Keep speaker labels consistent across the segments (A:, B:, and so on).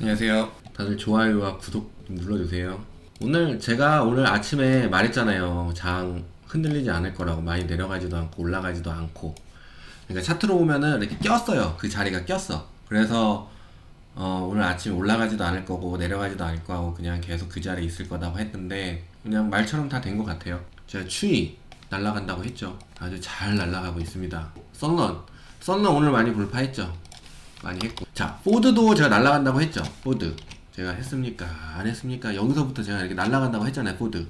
A: 안녕하세요. 다들 좋아요와 구독 좀 눌러주세요. 제가 오늘 아침에 말했잖아요. 장 흔들리지 않을 거라고. 많이 내려가지도 않고 올라가지도 않고. 그러니까 차트로 보면은 이렇게 꼈어요. 그 자리가 꼈어. 그래서 오늘 아침에 올라가지도 않을 거고 내려가지도 않을 거고 그냥 계속 그 자리에 있을 거라고 했는데 그냥 말처럼 다 된 것 같아요. 제가 추위 날아간다고 했죠. 아주 잘 날아가고 있습니다. 썬런 오늘 많이 돌파했죠. 많이 했고, 자 포드도 제가 날아간다고 했죠. 포드 제가 했습니까 안 했습니까? 여기서부터 제가 이렇게 날아간다고 했잖아요. 포드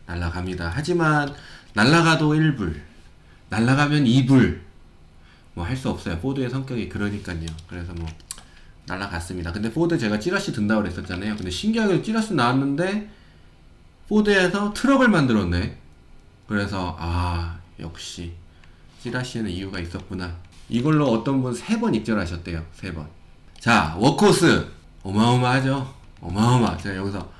A: 날아갑니다. 하지만 날아가도 1불 날아가면 2불 뭐 할 수 없어요. 포드의 성격이 그러니까요. 그래서 뭐 날아갔습니다. 근데 포드 제가 찌라시 든다고 그랬었잖아요. 근데 신기하게 찌라시 나왔는데 포드에서 트럭을 만들었네. 그래서 역시 찌라시에는 이유가 있었구나. 이걸로 어떤 분 3번 익절하셨대요. 3번. 자, 워크호스 어마어마하죠. 어마어마. 제가 여기서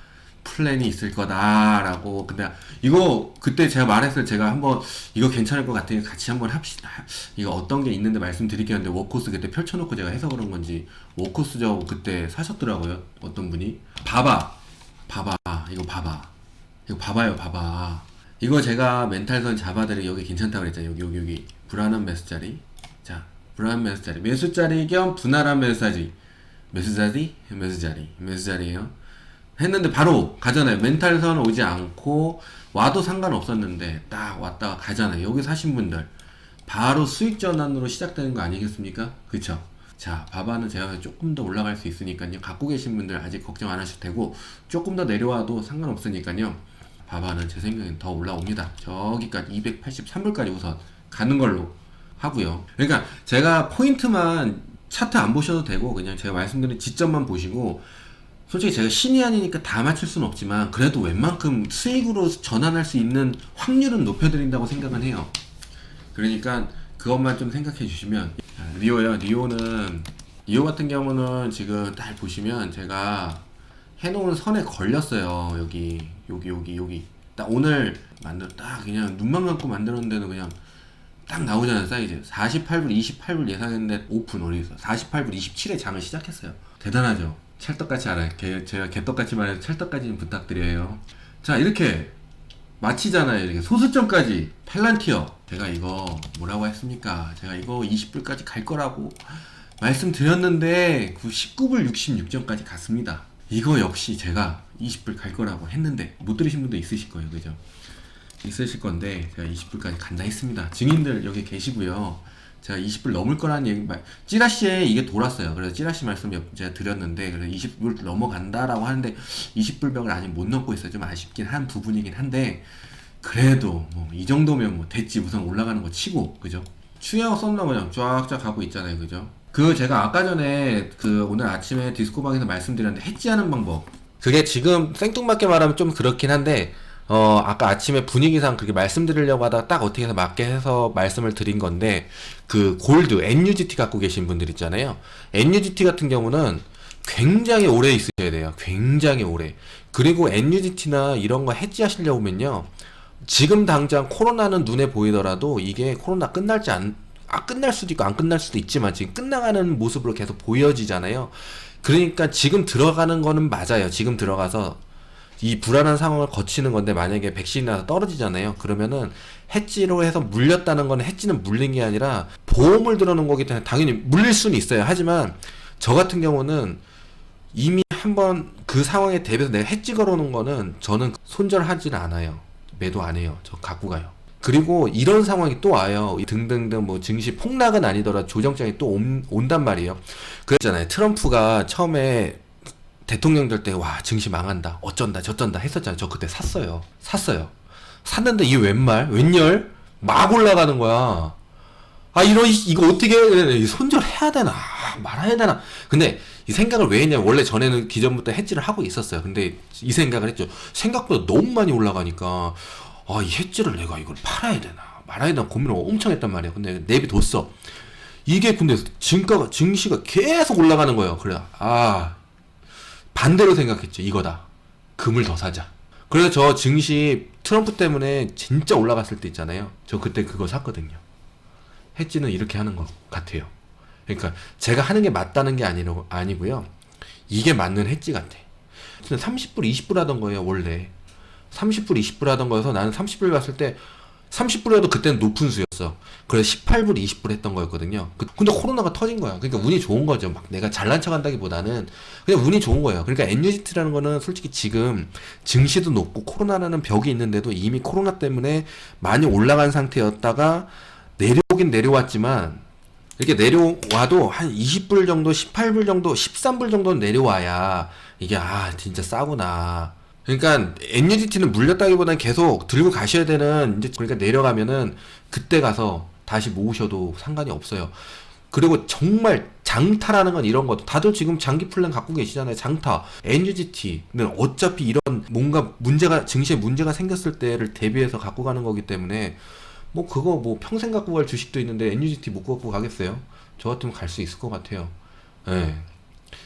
A: 플랜이 있을 거다라고. 근데 이거 그때 제가 말했어요. 제가 한번 이거 괜찮을 것 같으니 같이 한번 합시다. 이거 어떤 게 있는데 말씀드릴게요. 근데 워크호스 그때 펼쳐놓고 제가 해서 그런 건지 워크호스 저 그때 사셨더라고요. 어떤 분이. 봐봐. 이거 봐봐. 이거 봐봐요. 봐봐. 이거 제가 멘탈선 잡아드리 여기 괜찮다고 그랬잖아요. 여기 불안한 매수자리. 자, 불안한 매수자리. 매수자리 겸 분할한 매수자리. 매수자리에요. 했는데 바로 가잖아요. 멘탈선 오지 않고 와도 상관없었는데 딱 왔다가 가잖아요. 여기 사신 분들 바로 수익 전환으로 시작되는 거 아니겠습니까? 그쵸? 자, 바바는 제가 조금 더 올라갈 수 있으니까요. 갖고 계신 분들 아직 걱정 안 하셔도 되고 조금 더 내려와도 상관없으니까요. 바바는 제 생각엔 더 올라옵니다. 저기까지 283불까지 우선 가는 걸로 하고요. 그러니까 제가 포인트만 차트 안 보셔도 되고 그냥 제가 말씀드린 지점만 보시고 솔직히 제가 신이 아니니까 다 맞출 수는 없지만 그래도 웬만큼 수익으로 전환할 수 있는 확률은 높여드린다고 생각은 해요. 그러니까 그것만 좀 생각해 주시면 리오요. 리오 같은 경우는 지금 딱 보시면 제가 해놓은 선에 걸렸어요. 여기 딱 오늘 딱 그냥 눈만 감고 만들었는데도 그냥 딱 나오잖아요. 사이즈 48불 28불 예상했는데 오픈 어디 있어. 48불 27에 장을 시작했어요. 대단하죠. 찰떡같이 알아요. 제가 개떡같이 말해서 찰떡까지는 부탁드려요. 자, 이렇게 마치잖아요. 이렇게 소수점까지 팔란티어. 제가 이거 뭐라고 했습니까? 제가 이거 20불까지 갈 거라고 말씀드렸는데 19불 66점까지 갔습니다. 이거 역시 제가 20불 갈 거라고 했는데 못 들으신 분도 있으실 거예요. 그죠? 있으실 건데 제가 20불까지 간다 했습니다. 증인들 여기 계시고요. 제가 20불 넘을 거라는 얘기 찌라시에 이게 돌았어요. 그래서 찌라시 말씀 제가 드렸는데 그래서 20불 넘어간다라고 하는데 20불 벽을 아직 못 넘고 있어요. 좀 아쉽긴 한 부분이긴 한데 그래도 뭐 이 정도면 뭐 됐지. 우선 올라가는 거 치고 그죠? 추이하고 썸나 그냥 쫙쫙 가고 있잖아요. 그죠? 그 제가 아까 전에 그 오늘 아침에 디스코방에서 말씀드렸는데 해지하는 방법 그게 지금 생뚱맞게 말하면 좀 그렇긴 한데 아까 아침에 분위기상 그렇게 말씀드리려고 하다가 딱 어떻게 해서 맞게 해서 말씀을 드린 건데, 그 골드, NUGT 갖고 계신 분들 있잖아요. NUGT 같은 경우는 굉장히 오래 있으셔야 돼요. 굉장히 오래. 그리고 NUGT나 이런 거 해지하시려고 하면요. 지금 당장 코로나는 눈에 보이더라도 이게 코로나 끝날 수도 있고 안 끝날 수도 있지만 지금 끝나가는 모습으로 계속 보여지잖아요. 그러니까 지금 들어가는 거는 맞아요. 지금 들어가서 이 불안한 상황을 거치는 건데 만약에 백신이 나서 떨어지잖아요. 그러면은 해지로 해서 물렸다는 건 해지는 물린 게 아니라 보험을 들어놓은 거기 때문에 당연히 물릴 수는 있어요. 하지만 저 같은 경우는 이미 한번 그 상황에 대비해서 내가 해지 걸어놓은 거는 저는 손절하지는 않아요. 매도 안 해요. 저 갖고 가요. 그리고 이런 상황이 또 와요. 등등등 뭐 증시 폭락은 아니더라도 조정장이 또 온단 말이에요. 그랬잖아요. 트럼프가 처음에 대통령 될 때 와 증시 망한다 어쩐다 저쩐다 했었잖아요. 저 그때 샀어요. 샀는데 이게 웬열 막 올라가는 거야. 이거 어떻게 해? 손절해야 되나 말아야 되나. 근데 이 생각을 왜 했냐면 원래 전에는 기존부터 해지를 하고 있었어요. 근데 이 생각을 했죠. 생각보다 너무 많이 올라가니까 이 해지를 내가 이걸 팔아야 되나 말아야 되나 고민을 엄청 했단 말이야. 근데 내비뒀어. 이게 근데 증시가 계속 올라가는 거예요. 그래 반대로 생각했죠. 이거다. 금을 더 사자. 그래서 저 증시 트럼프 때문에 진짜 올라갔을 때 있잖아요. 저 그때 그거 샀거든요. 해지는 이렇게 하는 것 같아요. 그러니까 제가 하는 게 맞다는 게 아니고요. 이게 맞는 엣지 같아. 30불 20불 하던 거예요 원래. 30불 20불 하던 거여서 나는 30불 갔을 때 30불이라도 그때는 높은 수였어. 그래서 18불 20불 했던 거였거든요. 근데 코로나가 터진 거야. 그러니까 운이 좋은 거죠. 막 내가 잘난 척 한다기보다는 그냥 운이 좋은 거예요. 그러니까 NUGT라는 거는 솔직히 지금 증시도 높고 코로나라는 벽이 있는데도 이미 코로나 때문에 많이 올라간 상태였다가 내려오긴 내려왔지만 이렇게 내려와도 한 20불 정도, 18불 정도, 13불 정도는 내려와야 이게 진짜 싸구나. 그러니까 NUGT는 물렸다기보다는 계속 들고 가셔야 되는 이제 그러니까 내려가면은 그때 가서 다시 모으셔도 상관이 없어요. 그리고 정말 장타라는 건 이런 것도 다들 지금 장기 플랜 갖고 계시잖아요. 장타. NUGT는 어차피 이런 뭔가 문제가 증시에 문제가 생겼을 때를 대비해서 갖고 가는 거기 때문에 뭐 그거 뭐 평생 갖고 갈 주식도 있는데 NUGT 못 갖고 가겠어요? 저 같으면 갈 수 있을 것 같아요. 예.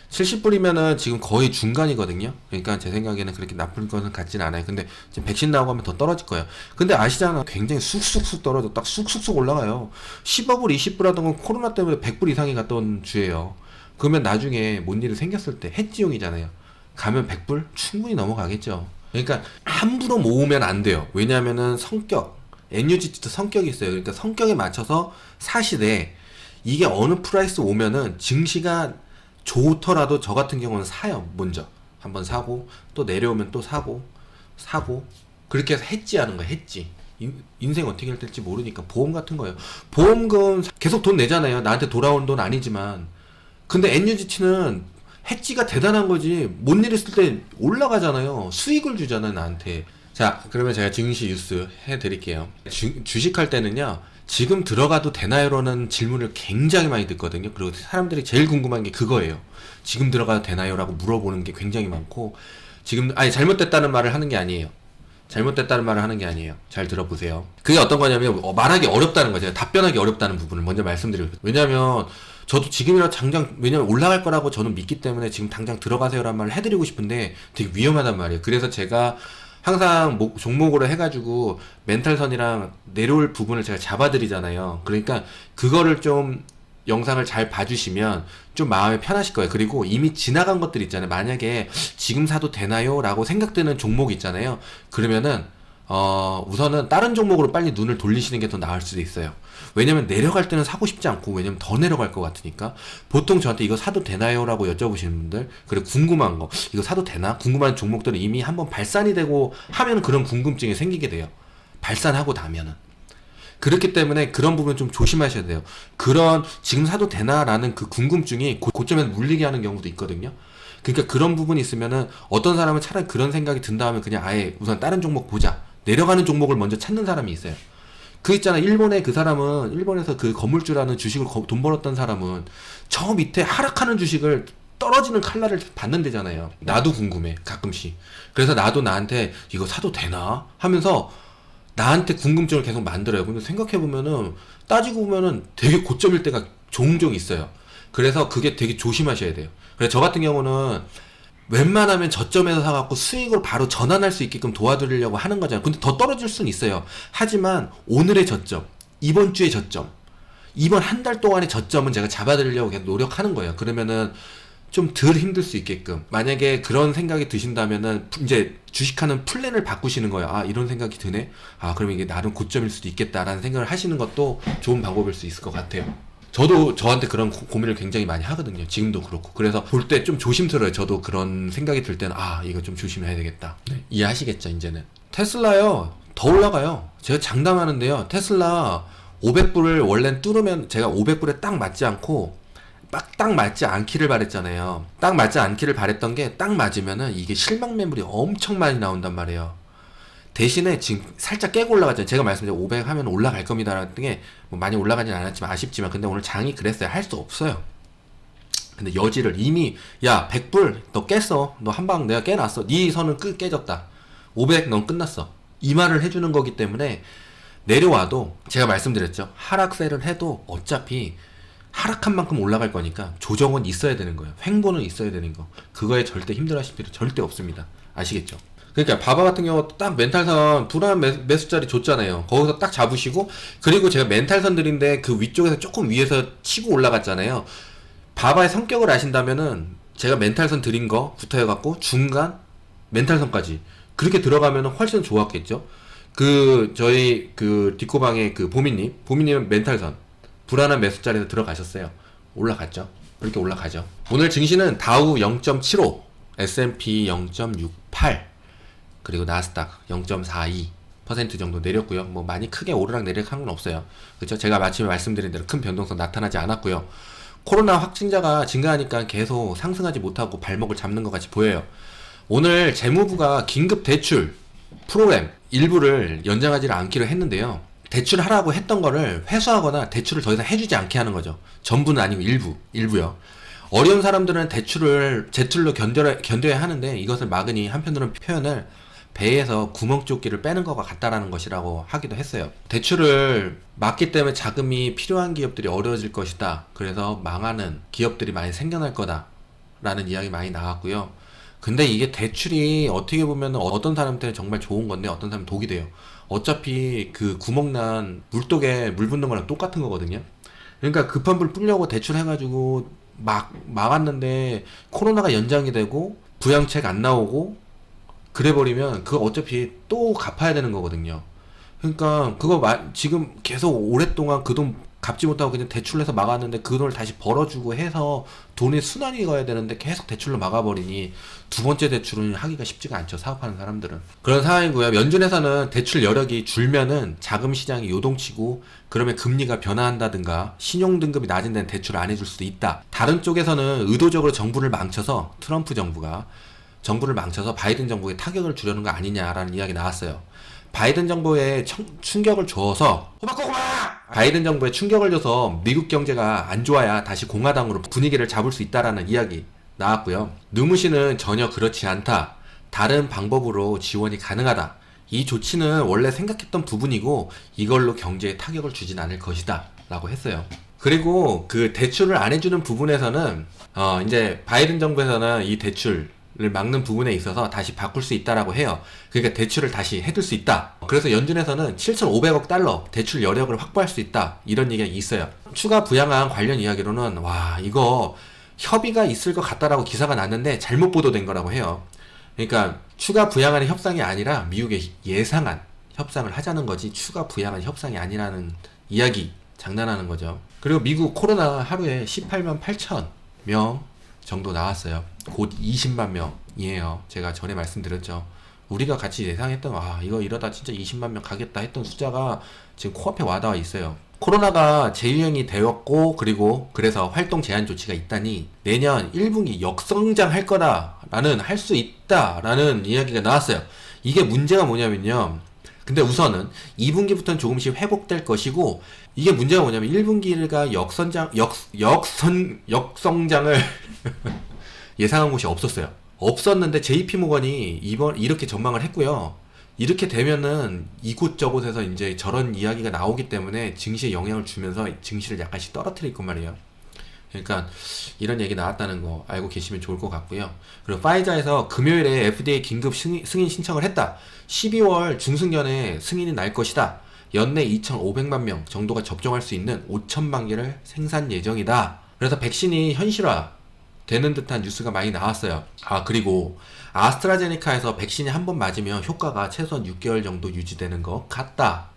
A: 70불이면은 지금 거의 중간이거든요. 그러니까 제 생각에는 그렇게 나쁜 것은 같진 않아요. 근데 지금 백신 나오고 하면 더 떨어질 거예요. 근데 아시잖아. 굉장히 쑥쑥쑥 떨어져. 딱 쑥쑥쑥 올라가요. 15불, 20불 하던 건 코로나 때문에 100불 이상이 갔던 주예요. 그러면 나중에 뭔 일이 생겼을 때 해지용이잖아요. 가면 100불? 충분히 넘어가겠죠. 그러니까 함부로 모으면 안 돼요. 왜냐면은 성격, NUGT도 성격이 있어요. 그러니까 성격에 맞춰서 사시되 이게 어느 프라이스 오면은 증시가 좋더라도 저 같은 경우는 사요. 먼저 한번 사고 또 내려오면 또 사고 그렇게 해서 해지하는 거야. 해지. 인생 어떻게 될지 모르니까 보험 같은 거예요. 보험금 계속 돈 내잖아요. 나한테 돌아오는 돈 아니지만. 근데 NUGT는 해지가 대단한 거지. 뭔 일 있을 때 올라가잖아요. 수익을 주잖아요, 나한테. 자, 그러면 제가 증시 뉴스 해드릴게요. 주식할 때는요, 지금 들어가도 되나요라는 질문을 굉장히 많이 듣거든요. 그리고 사람들이 제일 궁금한 게 그거예요. 지금 들어가도 되나요라고 물어보는 게 굉장히 많고, 잘못됐다는 말을 하는 게 아니에요. 잘못됐다는 말을 하는 게 아니에요. 잘 들어보세요. 그게 어떤 거냐면, 말하기 어렵다는 거죠. 답변하기 어렵다는 부분을 먼저 말씀드리고. 왜냐면, 저도 지금이라 왜냐면 올라갈 거라고 저는 믿기 때문에 지금 당장 들어가세요라는 말을 해드리고 싶은데 되게 위험하단 말이에요. 그래서 제가 항상 종목으로 해가지고 멘탈선이랑 내려올 부분을 제가 잡아드리잖아요. 그러니까 그거를 좀 영상을 잘 봐주시면 좀 마음이 편하실 거예요. 그리고 이미 지나간 것들 있잖아요. 만약에 지금 사도 되나요? 라고 생각되는 종목 있잖아요. 그러면은 우선은 다른 종목으로 빨리 눈을 돌리시는 게 더 나을 수도 있어요. 왜냐면 내려갈 때는 사고 싶지 않고, 왜냐면 더 내려갈 것 같으니까. 보통 저한테 이거 사도 되나요? 라고 여쭤보시는 분들, 그리고 궁금한 거, 이거 사도 되나? 궁금한 종목들은 이미 한번 발산이 되고 하면 그런 궁금증이 생기게 돼요. 발산하고 나면은. 그렇기 때문에 그런 부분 좀 조심하셔야 돼요. 지금 사도 되나라는 그 궁금증이 고점에서 물리게 하는 경우도 있거든요. 그러니까 그런 부분이 있으면은 어떤 사람은 차라리 그런 생각이 든다 하면 그냥 아예 우선 다른 종목 보자. 내려가는 종목을 먼저 찾는 사람이 있어요. 있잖아. 일본에서 그 건물주라는 주식을 돈 벌었던 사람은 저 밑에 하락하는 주식을 떨어지는 칼날을 받는 데잖아요. 나도 궁금해. 가끔씩. 그래서 나도 나한테 이거 사도 되나? 하면서 나한테 궁금증을 계속 만들어요. 근데 생각해보면은, 따지고 보면은 되게 고점일 때가 종종 있어요. 그래서 그게 되게 조심하셔야 돼요. 그래서 저 같은 경우는 웬만하면 저점에서 사갖고 수익으로 바로 전환할 수 있게끔 도와드리려고 하는 거잖아요. 근데 더 떨어질 수는 있어요. 하지만 오늘의 저점, 이번 주의 저점, 이번 한 달 동안의 저점은 제가 잡아드리려고 계속 노력하는 거예요. 그러면은 좀 덜 힘들 수 있게끔. 만약에 그런 생각이 드신다면은 이제 주식하는 플랜을 바꾸시는 거예요. 이런 생각이 드네. 그러면 이게 나름 고점일 수도 있겠다라는 생각을 하시는 것도 좋은 방법일 수 있을 것 같아요. 저도 저한테 그런 고민을 굉장히 많이 하거든요. 지금도 그렇고. 그래서 볼 때 좀 조심스러워요. 저도 그런 생각이 들 때는 이거 좀 조심해야 되겠다. 네. 이해하시겠죠, 이제는. 테슬라요, 더 올라가요. 제가 장담하는데요. 테슬라 500불을 원래는 뚫으면 제가 500불에 딱 맞지 않고 딱 맞지 않기를 바랬잖아요. 딱 맞지 않기를 바랬던 게 딱 맞으면은 이게 실망 매물이 엄청 많이 나온단 말이에요. 대신에 지금 살짝 깨고 올라갔잖아요. 제가 말씀드린 500 하면 올라갈 겁니다 라는 게 뭐 많이 올라가진 않았지만 아쉽지만, 근데 오늘 장이 그랬어요. 할 수 없어요. 근데 여지를 이미 100불 너 깼어. 너 한 방 내가 깨놨어. 네 선은 깨졌다. 500 넌 끝났어. 이 말을 해주는 거기 때문에 내려와도 제가 말씀드렸죠. 하락세를 해도 어차피 하락한 만큼 올라갈 거니까 조정은 있어야 되는 거예요. 횡보는 있어야 되는 거. 그거에 절대 힘들어하실 필요 절대 없습니다. 아시겠죠? 그러니까 바바 같은 경우 딱 멘탈선 불안한 매수자리 줬잖아요. 거기서 딱 잡으시고, 그리고 제가 멘탈선들인데 그 위쪽에서 조금 위에서 치고 올라갔잖아요. 바바의 성격을 아신다면은 제가 멘탈선 드린 거부터 해갖고 중간 멘탈선까지 그렇게 들어가면 훨씬 좋았겠죠. 저희 디코방의 보미님은 멘탈선 불안한 매수자리에서 들어가셨어요. 올라갔죠. 그렇게 올라가죠. 오늘 증시는 다우 0.75, S&P 0.68, 그리고 나스닥 0.42% 정도 내렸고요. 뭐 많이 크게 오르락 내리락 한 건 없어요. 그렇죠? 제가 마침에 말씀드린 대로 큰 변동성 나타나지 않았고요. 코로나 확진자가 증가하니까 계속 상승하지 못하고 발목을 잡는 것 같이 보여요. 오늘 재무부가 긴급 대출 프로그램 일부를 연장하지 않기로 했는데요. 대출하라고 했던 거를 회수하거나 대출을 더 이상 해주지 않게 하는 거죠. 전부는 아니고 일부요. 어려운 사람들은 제출로 견뎌야 하는데 이것을 막으니 한편으로는 표현을 배에서 구멍조끼를 빼는 것과 같다라는 것이라고 하기도 했어요. 대출을 막기 때문에 자금이 필요한 기업들이 어려워질 것이다. 그래서 망하는 기업들이 많이 생겨날 거다라는 이야기 많이 나왔고요. 근데 이게 대출이 어떻게 보면 어떤 사람한테는 정말 좋은 건데 어떤 사람은 독이 돼요. 어차피 그 구멍난 물독에 물 붓는 거랑 똑같은 거거든요. 그러니까 급한 불 뿌려고 대출해가지고 막았는데 코로나가 연장이 되고 부양책 안 나오고 그래버리면 그거 어차피 또 갚아야 되는 거거든요. 그러니까 지금 계속 오랫동안 그 돈 갚지 못하고 그냥 대출로 해서 막았는데 그 돈을 다시 벌어주고 해서 돈이 순환이 가야 되는데 계속 대출로 막아버리니 두 번째 대출은 하기가 쉽지가 않죠. 사업하는 사람들은. 그런 상황이고요. 연준에서는 대출 여력이 줄면은 자금 시장이 요동치고 그러면 금리가 변화한다든가 신용 등급이 낮은 데는 대출을 안 해줄 수도 있다. 다른 쪽에서는 의도적으로 정부를 망쳐서 트럼프 정부가 정부를 망쳐서 바이든 정부에 타격을 주려는 거 아니냐라는 이야기 나왔어요. 바이든 정부에 충격을 줘서 바이든 정부에 충격을 줘서 미국 경제가 안 좋아야 다시 공화당으로 분위기를 잡을 수 있다라는 이야기 나왔고요. 누무시는 전혀 그렇지 않다. 다른 방법으로 지원이 가능하다. 이 조치는 원래 생각했던 부분이고 이걸로 경제에 타격을 주진 않을 것이다 라고 했어요. 그리고 그 대출을 안 해주는 부분에서는 이제 바이든 정부에서는 이 대출을 막는 부분에 있어서 다시 바꿀 수 있다라고 해요. 그러니까 대출을 다시 해둘 수 있다. 그래서 연준에서는 7,500억 달러 대출 여력을 확보할 수 있다. 이런 얘기가 있어요. 추가 부양안 관련 이야기로는 이거 협의가 있을 것 같다라고 기사가 났는데 잘못 보도된 거라고 해요. 그러니까 추가 부양안의 협상이 아니라 미국의 예상안 협상을 하자는 거지 추가 부양안 협상이 아니라는 이야기 장난하는 거죠. 그리고 미국 코로나 하루에 18만 8천 명 정도 나왔어요. 곧 20만 명이에요. 제가 전에 말씀드렸죠. 우리가 같이 예상했던 이거 이러다 진짜 20만 명 가겠다 했던 숫자가 지금 코앞에 와닿아 있어요. 코로나가 재유행이 되었고 그래서 활동 제한 조치가 있다니 내년 1분기 역성장할 거다라는 할 수 있다라는 이야기가 나왔어요. 이게 문제가 뭐냐면요. 근데 우선은 2분기부터는 조금씩 회복될 것이고 이게 문제가 뭐냐면 1분기가 역성장을 예상한 곳이 없었는데 JP모건이 이렇게 전망을 했고요. 이렇게 되면은 이곳저곳에서 이제 저런 이야기가 나오기 때문에 증시에 영향을 주면서 증시를 약간씩 떨어뜨릴 것 말이에요. 그러니까 이런 얘기 나왔다는 거 알고 계시면 좋을 것 같고요. 그리고 파이자에서 금요일에 FDA 긴급 승인 신청을 했다. 12월 중순경에 승인이 날 것이다. 연내 2,500만 명 정도가 접종할 수 있는 5천만 개를 생산 예정이다. 그래서 백신이 현실화 되는 듯한 뉴스가 많이 나왔어요. 그리고 아스트라제네카에서 백신이 한 번 맞으면 효과가 최소한 6개월 정도 유지되는 것 같다.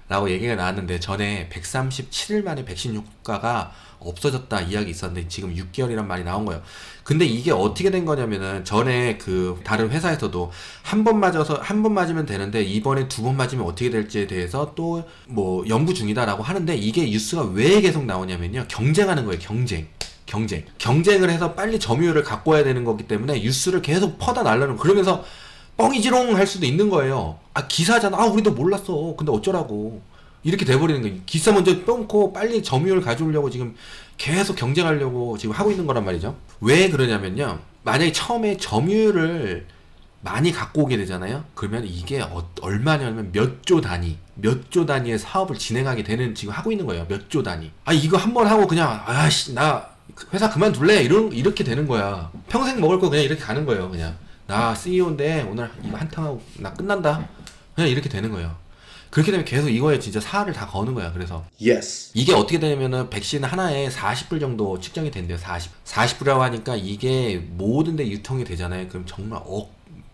A: 라고 얘기가 나왔는데 전에 137일 만에 백신 효과가 없어졌다 이야기 있었는데 지금 6개월이란 말이 나온 거예요. 근데 이게 어떻게 된 거냐면은 전에 다른 회사에서도 한 번 맞으면 되는데 이번에 2번 맞으면 어떻게 될지에 대해서 또 뭐 연구 중이다라고 하는데 이게 뉴스가 왜 계속 나오냐면요. 경쟁하는 거예요. 경쟁을 해서 빨리 점유율을 갖고 와야 되는 거기 때문에 뉴스를 계속 퍼다 날라는 그러면서 뻥이지롱 할 수도 있는 거예요. 기사잖아. 우리도 몰랐어. 근데 어쩌라고. 이렇게 돼버리는 거예요. 기사 먼저 뻥고 빨리 점유율 가져오려고 지금 계속 경쟁하려고 지금 하고 있는 거란 말이죠. 왜 그러냐면요. 만약에 처음에 점유율을 많이 갖고 오게 되잖아요. 그러면 이게 얼마냐면 몇 조 단위의 사업을 진행하게 되는 지금 하고 있는 거예요. 몇 조 단위. 이거 한번 하고 그냥 나 회사 그만둘래. 이렇게 되는 거야. 평생 먹을 거 그냥 이렇게 가는 거예요. 그냥 나 CEO인데 오늘 이거 한탕 하고 나 끝난다. 그냥 이렇게 되는 거예요. 그렇게 되면 계속 이거에 진짜 사활을 다 거는 거야. 그래서
B: Yes.
A: 이게 어떻게 되냐면은 백신 하나에 40불 정도 측정이 된대요. 40불이라고 하니까 이게 모든 데 유통이 되잖아요. 그럼 정말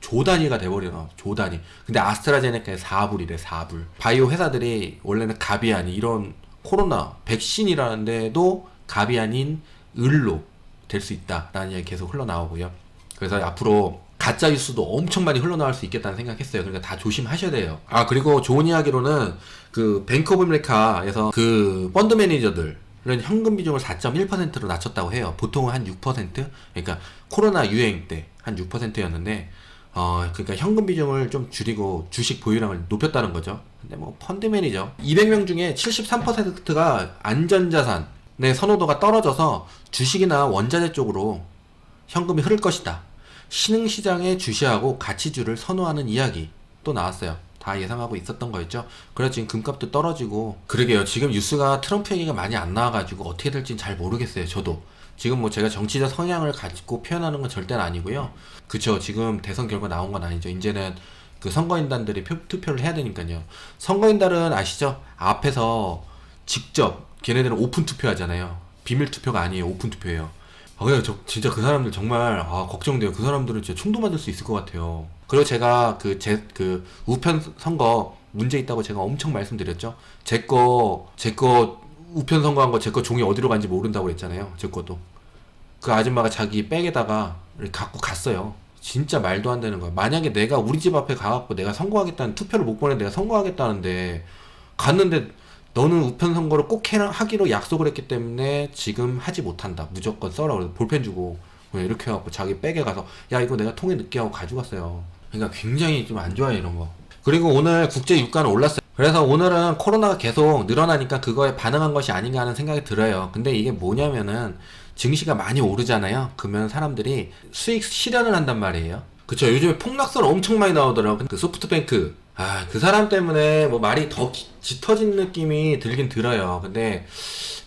A: 조 단위가 돼버려. 조 단위. 근데 아스트라제네카에 4불이래. 4불. 바이오 회사들이 원래는 갑이 아닌 이런 코로나 백신이라는데도 갑이 아닌 을로 될 수 있다라는 이야기 계속 흘러나오고요. 그래서 앞으로 가짜 뉴스도 엄청 많이 흘러나올 수 있겠다는 생각했어요. 그러니까 다 조심하셔야 돼요. 아, 그리고 좋은 이야기로는 그 뱅크 오브 아메리카에서 그 펀드 매니저들 은 현금 비중을 4.1%로 낮췄다고 해요. 보통은 한 6%? 그러니까 코로나 유행 때 한 6%였는데 그러니까 현금 비중을 좀 줄이고 주식 보유량을 높였다는 거죠. 근데 뭐 펀드 매니저 200명 중에 73%가 안전자산의 선호도가 떨어져서 주식이나 원자재 쪽으로 현금이 흐를 것이다. 신흥시장에 주시하고 가치주를 선호하는 이야기 또 나왔어요. 다 예상하고 있었던 거였죠. 그래서 지금 금값도 떨어지고 그러게요. 지금 뉴스가 트럼프 얘기가 많이 안 나와가지고 어떻게 될지는 잘 모르겠어요. 저도 지금 뭐 제가 정치적 성향을 가지고 표현하는 건 절대는 아니고요. 그쵸. 지금 대선 결과 나온 건 아니죠. 이제는 그 선거인단들이 투표를 해야 되니까요. 선거인단은 아시죠? 앞에서 직접 걔네들은 오픈 투표하잖아요. 비밀 투표가 아니에요. 오픈 투표예요. 그래요. 진짜 그 사람들 정말 걱정돼요. 그 사람들은 진짜 총도 맞을 수 있을 것 같아요. 그리고 제가 그 우편 선거 문제 있다고 제가 엄청 말씀드렸죠. 제 거 우편 선거한 거 제 거 종이 어디로 간지 모른다고 했잖아요. 제 것도. 그 아줌마가 자기 백에다가 이렇게 갖고 갔어요. 진짜 말도 안 되는 거야. 만약에 내가 우리 집 앞에 가갖고 내가 선거하겠다는 투표를 못 보내 내가 선거하겠다는데 갔는데 너는 우편 선거를 꼭 하기로 약속을 했기 때문에 지금 하지 못한다. 무조건 써라. 그래서 볼펜 주고 이렇게 해갖고 자기 백에 가서 야 이거 내가 통에 넣게 하고 가져갔어요. 그러니까 굉장히 좀 안 좋아요 이런 거. 그리고 오늘 국제 유가는 올랐어요. 그래서 오늘은 코로나가 계속 늘어나니까 그거에 반응한 것이 아닌가 하는 생각이 들어요. 근데 이게 뭐냐면은 증시가 많이 오르잖아요. 그러면 사람들이 수익 실현을 한단 말이에요. 그쵸. 요즘에 폭락설 엄청 많이 나오더라고요. 그 소프트뱅크. 그 사람 때문에 뭐 말이 더 짙어진 느낌이 들긴 들어요. 근데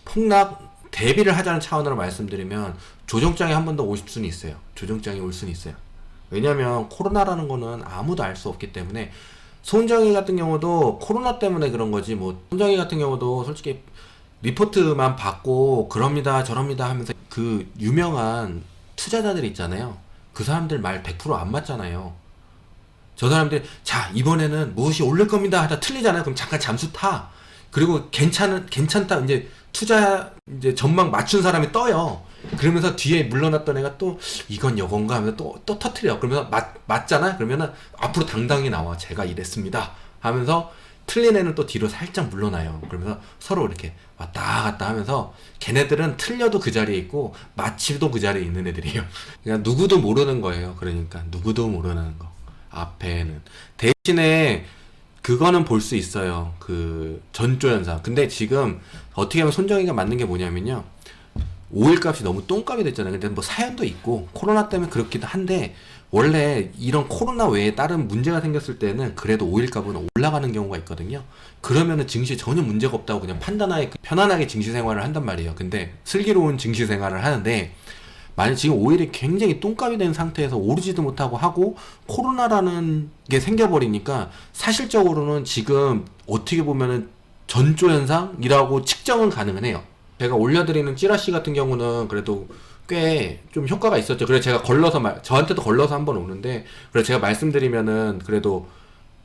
A: 폭락 대비를 하자는 차원으로 말씀드리면 조정장이 한 번 더 올 수는 있어요. 조정장이 올 수는 있어요. 왜냐면 코로나라는 거는 아무도 알 수 없기 때문에 손정희 같은 경우도 코로나 때문에 그런 거지 뭐 손정희 같은 경우도 솔직히 리포트만 받고 그럽니다 저럽니다 하면서 그 유명한 투자자들 있잖아요. 그 사람들 말 100% 안 맞잖아요. 저 사람들 자 이번에는 무엇이 오를 겁니다 하다 틀리잖아요. 그럼 잠깐 잠수 타. 그리고 괜찮다 이제 투자 이제 전망 맞춘 사람이 떠요. 그러면서 뒤에 물러났던 애가 또 이건 여건가 하면서 또 터트려. 그러면서 맞잖아. 그러면은 앞으로 당당히 나와. 제가 이랬습니다 하면서 틀린 애는 또 뒤로 살짝 물러나요. 그러면서 서로 이렇게 왔다 갔다 하면서 걔네들은 틀려도 그 자리에 있고 마치도 그 자리에 있는 애들이에요. 그러니까 누구도 모르는 거예요. 그러니까 누구도 모르는 거. 앞에는 대신에 그거는 볼 수 있어요. 그 전조 현상. 근데 지금 어떻게 하면 손정희가 맞는 게 뭐냐면요. 오일 값이 너무 똥값이 됐잖아요. 근데 뭐 사연도 있고 코로나 때문에 그렇기도 한데 원래 이런 코로나 외에 다른 문제가 생겼을 때는 그래도 오일 값은 올라가는 경우가 있거든요. 그러면은 증시에 전혀 문제가 없다고 그냥 판단하에 편안하게 증시 생활을 한단 말이에요. 근데 슬기로운 증시 생활을 하는데 만약 지금 오일이 굉장히 똥값이 된 상태에서 오르지도 못하고 하고 코로나라는 게 생겨버리니까 사실적으로는 지금 어떻게 보면은 전조 현상이라고 측정은 가능은 해요. 제가 올려드리는 찌라시 같은 경우는 그래도 꽤 좀 효과가 있었죠. 그래서 제가 저한테도 걸러서 한번 오는데, 그래서 제가 말씀드리면은 그래도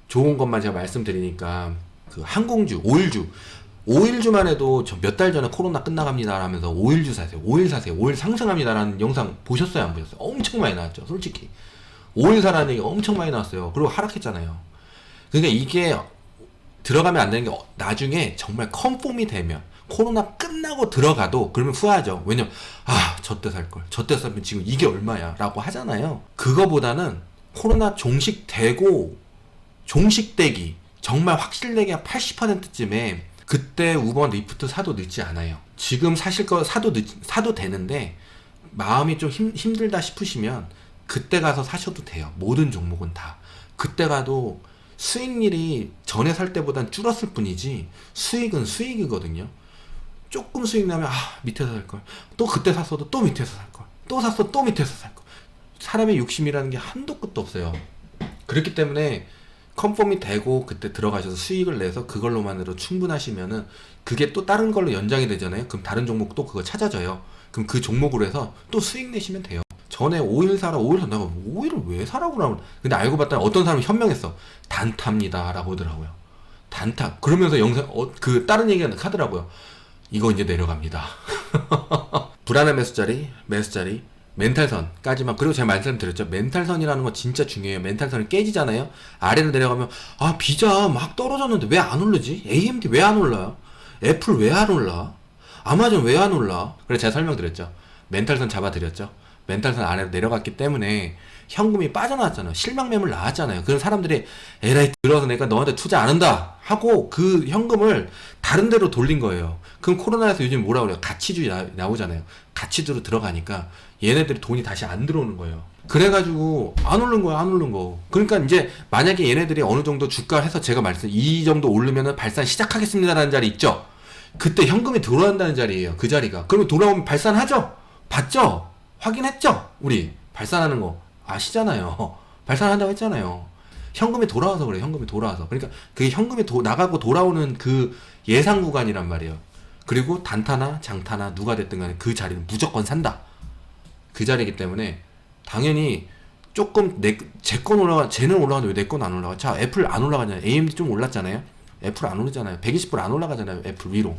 A: 좋은 것만 제가 말씀드리니까, 그 항공주, 오일주만 해도 저 몇 달 전에 코로나 끝나갑니다 하면서 오일주 사세요. 오일 사세요. 오일 상승합니다라는 영상 보셨어요? 안 보셨어요? 엄청 많이 나왔죠. 솔직히. 오일 사라는 얘기가 엄청 많이 나왔어요. 그리고 하락했잖아요. 그러니까 이게 들어가면 안 되는 게 나중에 정말 컨폼이 되면 코로나 끝나고 들어가도 그러면 후회하죠. 왜냐면 저때 살걸. 저때 사면 지금 이게 얼마야 라고 하잖아요. 그거보다는 코로나 종식되기 정말 확실되게 한 80%쯤에 그때 우번 리프트 사도 늦지 않아요. 지금 사실 거 사도 되는데 마음이 좀 힘들다 싶으시면 그때 가서 사셔도 돼요. 모든 종목은 다. 그때 가도 수익률이 전에 살 때보단 줄었을 뿐이지 수익은 수익이거든요. 조금 수익 나면 밑에서 살걸. 또 그때 샀어도 또 밑에서 살걸. 또 샀어 또 밑에서 살걸. 사람의 욕심이라는 게 한도 끝도 없어요. 그렇기 때문에
B: 컨펌이 되고 그때 들어가셔서 수익을 내서 그걸로만으로 충분하시면은 그게 또 다른 걸로 연장이 되잖아요. 그럼 다른 종목 또 그거 찾아져요. 그럼 그 종목으로 해서 또 수익 내시면 돼요. 전에 오일 사라, 오일 산다고, 오일을 왜 사라고 그러면, 근데 알고 봤더니 어떤 사람이 현명했어. 단타입니다 라고 하더라고요. 단타. 그러면서 영상 그 다른 얘기가 하더라고요. 이거 이제 내려갑니다. 불안한 매수자리 멘탈선까지만. 그리고 제가 말씀드렸죠. 멘탈선이라는 건 진짜 중요해요. 멘탈선이 깨지잖아요. 아래로 내려가면 아 비자 막 떨어졌는데 왜 안 오르지? AMD 왜 안 올라요? 애플 왜 안 올라? 아마존 왜 안 올라? 그래서 제가 설명드렸죠. 멘탈선 잡아드렸죠. 멘탈선 아래로 내려갔기 때문에 현금이 빠져나왔잖아요. 실망 매물 나왔잖아요. 그런 사람들이 에라이 들어서 내가 너한테 투자 안 한다 하고 그 현금을 다른 데로 돌린 거예요. 그럼 코로나에서 요즘 뭐라 그래요? 가치주의 나오잖아요. 가치주로 들어가니까 얘네들이 돈이 다시 안 들어오는 거예요. 그래가지고 안 오른 거야, 안 오른 거. 그러니까 이제 만약에 얘네들이 어느 정도 주가 해서 제가 말씀 이 정도 오르면은 발산 시작하겠습니다라는 자리 있죠. 그때 현금이 들어온다는 자리예요. 그 자리가. 그러면 돌아오면 발산하죠. 봤죠? 확인했죠? 우리 발산하는 거 아시잖아요. 발산한다고 했잖아요. 현금이 돌아와서 그래요. 현금이 돌아와서. 그러니까 그게 현금이 나가고 돌아오는 그 예상 구간이란 말이에요. 그리고 단타나 장타나 누가 됐든 간에 그 자리는 무조건 산다. 그 자리이기 때문에 당연히 조금 제 건 쟤는 올라가는데 왜 내 건 안 올라가? 자, 애플 안 올라가잖아요. AMD 좀 올랐잖아요. 애플 안 오르잖아요. 120불 안 올라가잖아요. 애플 위로.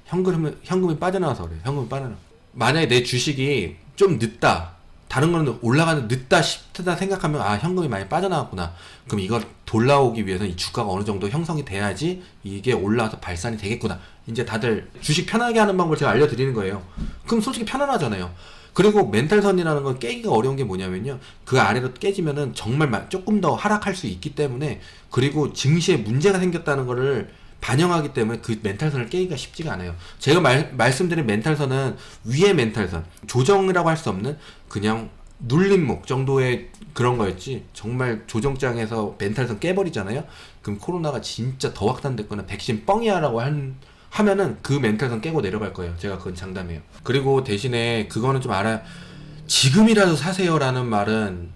B: 현금이 빠져나와서 그래요. 현금이 빠져나와. 만약에 내 주식이 좀 늦다. 다른 거는 올라가는 늦다 싶다 생각하면 아 현금이 많이 빠져나왔구나. 그럼 이걸 돌아오기 위해서 이 주가가 어느 정도 형성이 돼야지 이게 올라와서 발산이 되겠구나. 이제 다들 주식 편하게 하는 방법을 제가 알려드리는 거예요. 그럼 솔직히 편안하잖아요. 그리고 멘탈선이라는 건 깨기가 어려운 게 뭐냐면요. 그 아래로 깨지면은 정말 조금 더 하락할 수 있기 때문에, 그리고 증시에 문제가 생겼다는 거를 반영하기 때문에 그 멘탈선을 깨기가 쉽지가 않아요. 제가 말씀드린 멘탈선은 위의 멘탈선, 조정이라고 할 수 없는 그냥 눌림목 정도의 그런 거였지, 정말 조정장에서 멘탈선 깨버리잖아요. 그럼 코로나가 진짜 더 확산됐거나 백신 뻥이야라고 하면은 그 멘탈선 깨고 내려갈 거예요. 제가 그건 장담해요. 그리고 대신에 그거는 좀 알아요. 지금이라도 사세요라는 말은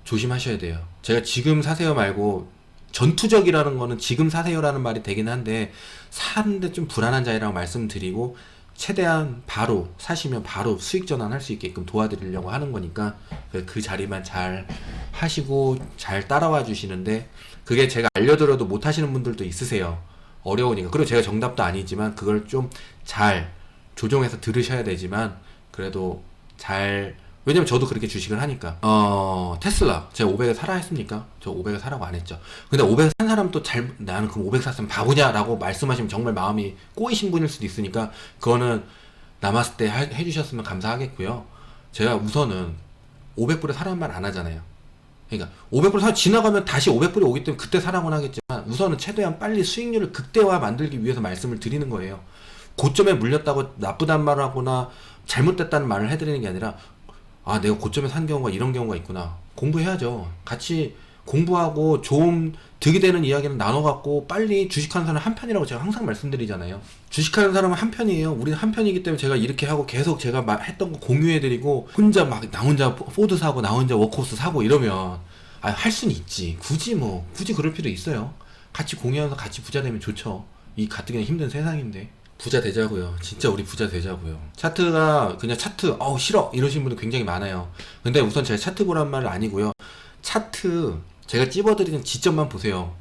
B: 조심하셔야 돼요. 제가 지금 사세요 말고 전투적이라는 거는 지금 사세요라는 말이 되긴 한데, 사는데 좀 불안한 자리라고 말씀드리고, 최대한 바로 사시면 바로 수익 전환할 수 있게끔 도와드리려고 하는 거니까 그 자리만 잘 하시고 잘 따라와 주시는데, 그게 제가 알려드려도 못 하시는 분들도 있으세요. 어려우니까. 그리고 제가 정답도 아니지만 그걸 좀 잘 조정해서 들으셔야 되지만, 그래도 잘, 왜냐면 저도 그렇게 주식을 하니까. 테슬라 제가 500에 사라 했습니까? 저 500에 사라고 안 했죠. 근데 500에 산 사람 또 나는 그럼 500 샀으면 바보냐 라고 말씀하시면 정말 마음이 꼬이신 분일 수도 있으니까 그거는 남았을 때 해주셨으면 감사하겠고요. 제가 우선은 500불에 사라는 말 안 하잖아요. 그러니까 500불 지나가면 다시 500불이 오기 때문에 그때 사라고는 하겠지만, 우선은 최대한 빨리 수익률을 극대화 만들기 위해서 말씀을 드리는 거예요. 고점에 물렸다고 나쁘단 말을 하거나 잘못됐다는 말을 해드리는 게 아니라, 아 내가 고점에 산 경우가 이런 경우가 있구나. 공부해야죠. 같이 공부하고 좀 득이 되는 이야기는 나눠갖고 빨리 주식하는 사람은 한 편이라고 제가 항상 말씀드리잖아요. 주식하는 사람은 한 편이에요. 우리는 한 편이기 때문에 제가 이렇게 하고 계속 제가 했던 거 공유해드리고, 혼자 막 나 혼자 포드 사고 나 혼자 워크호스 사고 이러면 할 수는 있지. 굳이 그럴 필요 있어요. 같이 공유하면서 같이 부자 되면 좋죠. 이 가뜩이나 힘든 세상인데. 부자 되자고요. 진짜 우리 부자 되자고요. 차트가 그냥 차트 싫어 이러시는 분들 굉장히 많아요. 근데 우선 제가 차트 보란 말은 아니고요. 차트 제가 찝어드리는 지점만 보세요.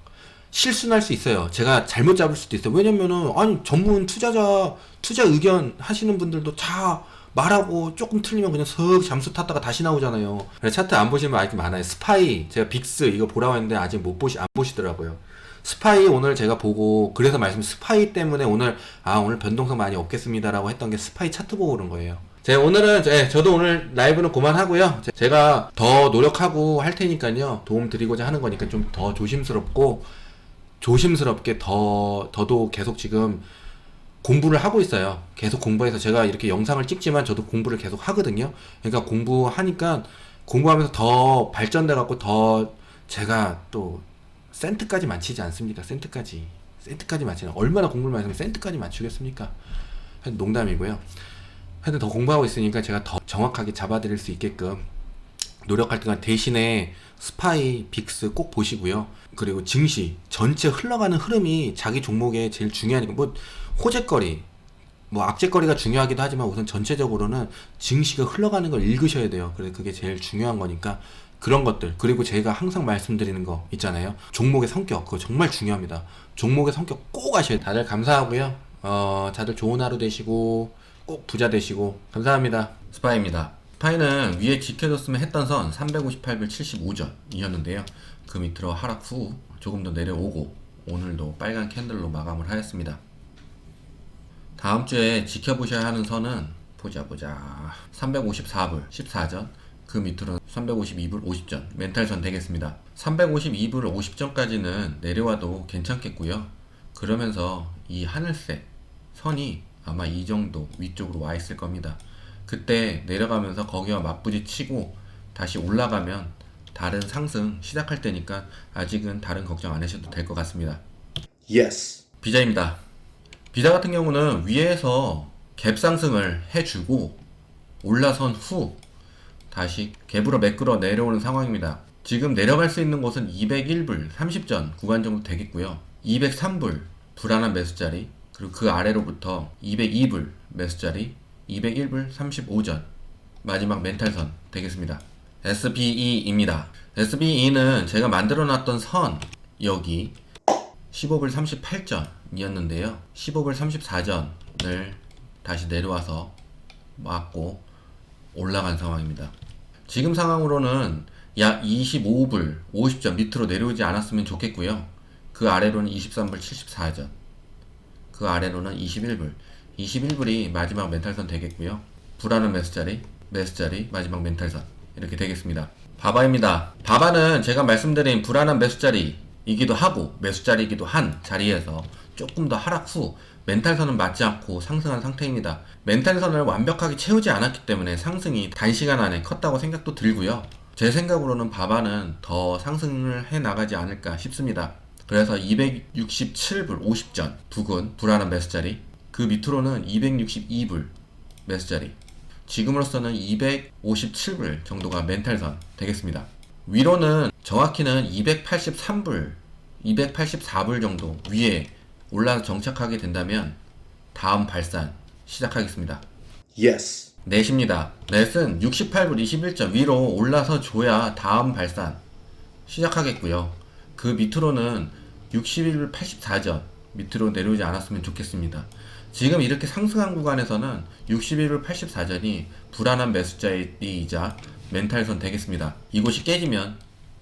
B: 실수할 수 있어요. 제가 잘못 잡을 수도 있어요. 왜냐면은 전문 투자 의견 하시는 분들도 다 말하고 조금 틀리면 그냥 슥 잠수 탔다가 다시 나오잖아요. 차트 안 보시면 알게 많아요. 스파이 제가 빅스 이거 보라고 했는데 아직 안 보시더라고요. 스파이 오늘 제가 보고, 그래서 스파이 때문에 오늘 변동성 많이 없겠습니다라고 했던 게 스파이 차트 보고 그런 거예요. 저도 오늘 라이브는 그만하고요. 제가 더 노력하고 할 테니까요. 도움 드리고자 하는 거니까 좀 더 조심스럽게 더도 계속 지금 공부를 하고 있어요. 계속 공부해서 제가 이렇게 영상을 찍지만 저도 공부를 계속 하거든요. 그러니까 공부하면서 더 발전돼갖고 더 제가 또 센트까지 맞추지 않습니까? 센트까지 맞추는, 얼마나 공부를 많이 하면 센트까지 맞추겠습니까? 농담이고요. 하여튼 더 공부하고 있으니까 제가 더 정확하게 잡아드릴 수 있게끔 노력할 때가 대신에 스파이, 빅스 꼭 보시고요. 그리고 증시 전체 흘러가는 흐름이 자기 종목에 제일 중요하니까 뭐 호재거리 뭐 악재거리가 중요하기도 하지만 우선 전체적으로는 증시가 흘러가는 걸 읽으셔야 돼요. 그래서 그게 제일 중요한 거니까 그런 것들. 그리고 제가 항상 말씀드리는 거 있잖아요. 종목의 성격 그거 정말 중요합니다. 종목의 성격 꼭 아셔야 돼요. 다들 감사하고요. 다들 좋은 하루 되시고 꼭 부자 되시고 감사합니다. 스파이입니다. 스파이는 위에 지켜줬으면 했던 선 358불 75전이었는데요. 그 밑으로 하락 후 조금 더 내려오고 오늘도 빨간 캔들로 마감을 하였습니다. 다음 주에 지켜보셔야 하는 선은 보자 354불 14전 그 밑으로는 352불 50전 멘탈선 되겠습니다. 352불 50전까지는 내려와도 괜찮겠고요. 그러면서 이 하늘색 선이 아마 이 정도 위쪽으로 와 있을 겁니다. 그때 내려가면서 거기와 맞부딪히고 다시 올라가면 다른 상승 시작할 때니까 아직은 다른 걱정 안 하셔도 될 것 같습니다.
C: Yes.
A: 비자입니다. 비자 같은 경우는 위에서 갭 상승을 해주고 올라선 후 다시 갭으로 매끌어 내려오는 상황입니다. 지금 내려갈 수 있는 곳은 201불 30전 구간 정도 되겠고요. 203불 불안한 매수자리 그리고 그 아래로부터 202불 매수자리 201불 35전 마지막 멘탈선 되겠습니다. SBE입니다. SBE는 제가 만들어 놨던 선 여기 15불 38전이었는데요. 15불 34전을 다시 내려와서 맞고 올라간 상황입니다. 지금 상황으로는 약 25불 50전 밑으로 내려오지 않았으면 좋겠고요. 그 아래로는 23불 74전 그 아래로는 21불이 마지막 멘탈선 되겠고요. 불안한 매수자리 마지막 멘탈선 이렇게 되겠습니다. 바바입니다. 바바는 제가 말씀드린 불안한 매수자리이기도 하고 매수자리이기도 한 자리에서 조금 더 하락 후 멘탈선은 맞지 않고 상승한 상태입니다. 멘탈선을 완벽하게 채우지 않았기 때문에 상승이 단시간 안에 컸다고 생각도 들고요. 제 생각으로는 바바는 더 상승을 해 나가지 않을까 싶습니다. 그래서 267불 50전 부근 불안한 매수자리 그 밑으로는 262불 매수자리 지금으로서는 257불 정도가 멘탈선 되겠습니다. 위로는 정확히는 283불 284불 정도 위에 올라서 정착하게 된다면 다음 발산 시작하겠습니다.
C: Yes.
A: 넷입니다. 넷은 68불 21전 위로 올라서 줘야 다음 발산 시작하겠고요. 그 밑으로는 61불 84전 밑으로 내려오지 않았으면 좋겠습니다. 지금 이렇게 상승한 구간에서는 61불 84전이 불안한 매수자이자 멘탈선 되겠습니다. 이곳이 깨지면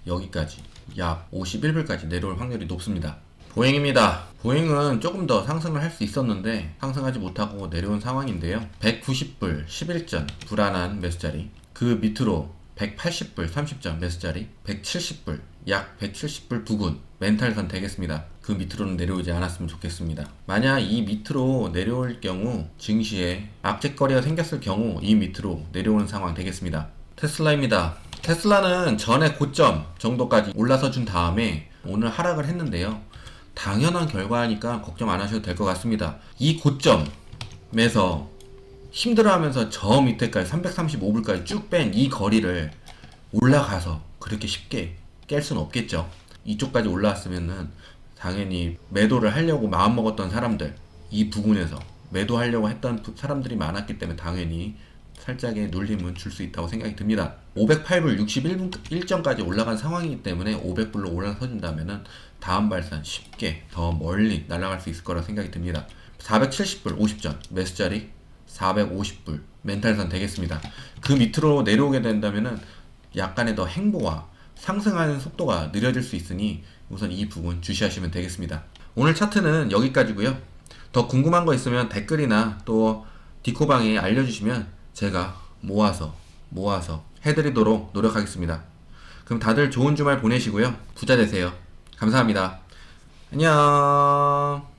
A: 여기까지 약 51불까지 내려올 확률이 높습니다. 보잉입니다. 보잉은 조금 더 상승을 할 수 있었는데 상승하지 못하고 내려온 상황인데요. 190불 11전 불안한 매수자리 그 밑으로 180불 30전 매수자리 170불 약 170불 부근 멘탈선 되겠습니다. 그 밑으로는 내려오지 않았으면 좋겠습니다. 만약 이 밑으로 내려올 경우 증시에 악재거리가 생겼을 경우 이 밑으로 내려오는 상황 되겠습니다. 테슬라입니다. 테슬라는 전에 고점 정도까지 올라서 준 다음에 오늘 하락을 했는데요. 당연한 결과니까 걱정 안 하셔도 될 것 같습니다. 이 고점에서 힘들어하면서 저 밑에까지 335불까지 쭉 뺀 이 거리를 올라가서 그렇게 쉽게 깰 수는 없겠죠. 이쪽까지 올라왔으면은 당연히 매도를 하려고 마음먹었던 사람들 이 부근에서 매도하려고 했던 사람들이 많았기 때문에 당연히 살짝의 눌림은 줄 수 있다고 생각이 듭니다. 508불 61전까지 올라간 상황이기 때문에 500불로 올라서준다면은 다음 발산 쉽게 더 멀리 날아갈 수 있을 거라 생각이 듭니다. 470불 50전 매수자리 450불 멘탈선 되겠습니다. 그 밑으로 내려오게 된다면은 약간의 더 행보와 상승하는 속도가 느려질 수 있으니 우선 이 부분 주시하시면 되겠습니다. 오늘 차트는 여기까지고요. 더 궁금한 거 있으면 댓글이나 또 디코방에 알려주시면 제가 모아서 해드리도록 노력하겠습니다. 그럼 다들 좋은 주말 보내시고요. 부자 되세요. 감사합니다. 안녕.